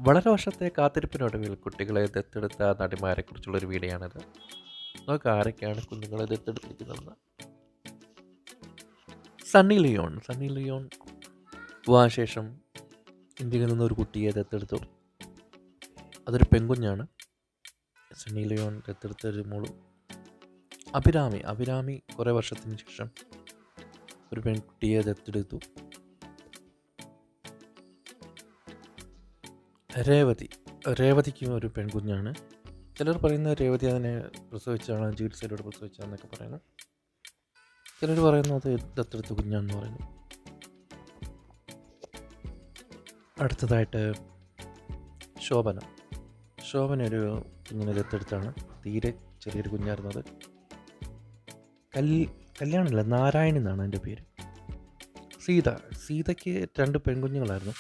വളരെ വർഷത്തെ കാത്തിരിപ്പിനൊടുവിൽ കുട്ടികളെ ദത്തെടുത്ത നടിമാരെക്കുറിച്ചുള്ളൊരു വീഡിയോ ആണിത്. നോക്ക് ആരൊക്കെയാണ് കുഞ്ഞുങ്ങളെ ദത്തെടുത്തിരിക്കുന്നതെന്ന്. സണ്ണി ലിയോൺ വിവാഹശേഷം ഇന്ത്യയിൽ നിന്നൊരു കുട്ടിയെ ദത്തെടുത്തു. അതൊരു പെൺകുഞ്ഞാണ്. സണ്ണി ലിയോൺ ദത്തെടുത്ത ഒരു മോളും. അഭിരാമി കുറേ വർഷത്തിന് ശേഷം ഒരു പെൺകുട്ടിയെ ദത്തെടുത്തു. രേവതിക്കും ഒരു പെൺകുഞ്ഞാണ്. ചിലർ പറയുന്നത് രേവതി അതിനെ പ്രസവിച്ചാണ്, ചികിത്സയിലൂടെ പ്രസവിച്ചാന്നൊക്കെ പറയുന്നു. ചിലർ പറയുന്നത് ദത്തെടുത്ത കുഞ്ഞാണെന്ന് പറയുന്നു. അടുത്തതായിട്ട് ശോഭന ഒരു കുഞ്ഞിനെ ദത്തെടുത്താണ്. തീരെ ചെറിയൊരു കുഞ്ഞായിരുന്നത്. കല്യാണമില്ല, നാരായണി എന്നാണ് എൻ്റെ പേര്. സീതയ്ക്ക് 2 പെൺകുഞ്ഞുങ്ങളായിരുന്നു.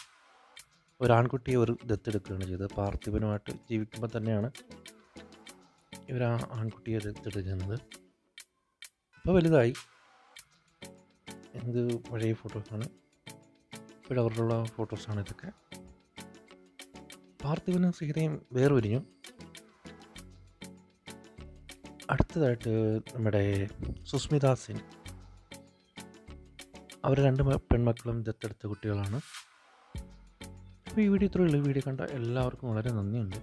ഒരാൺകുട്ടിയെ ദത്തെടുക്കുകയാണ് ചെയ്തത്. പാർത്ഥിവനുമായിട്ട് ജീവിക്കുമ്പോൾ തന്നെയാണ് ഇവർ ആൺകുട്ടിയെ ദത്തെടുക്കുന്നത്. ഇപ്പോൾ വലുതായി. ഇത് പഴയ ഫോട്ടോസാണ്. ഇപ്പോഴവരുടെ ഫോട്ടോസാണ് ഇതൊക്കെ. പാർത്ഥിവനും സീതയും വേർപിരിഞ്ഞു. അടുത്തതായിട്ട് നമ്മുടെ സുസ്മിത സെൻ. അവർ 2 പെൺമക്കളും ദത്തെടുത്ത കുട്ടികളാണ്. അപ്പോൾ ഈ വീഡിയോ ഇത്രയേ ഉള്ളൂ. വീഡിയോ കണ്ട എല്ലാവർക്കും വളരെ നന്ദിയുണ്ട്.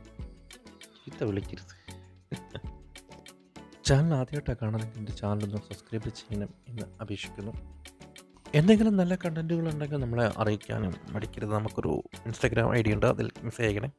ചീത്ത വിളിക്കരുത്. ചാനൽ ആദ്യമായിട്ടാണ് കാണുന്നതെങ്കിൽ എൻ്റെ ചാനലൊന്ന് സബ്സ്ക്രൈബ് ചെയ്യണം എന്ന് അപേക്ഷിക്കുന്നു. എന്തെങ്കിലും നല്ല കണ്ടൻറ്റുകളുണ്ടെങ്കിൽ നമ്മളെ അറിയിക്കാനും മടിക്കരുത്. നമുക്കൊരു ഇൻസ്റ്റാഗ്രാം ID ഉണ്ട്, അതിൽ മെസ്സേജ് അയക്കണേ.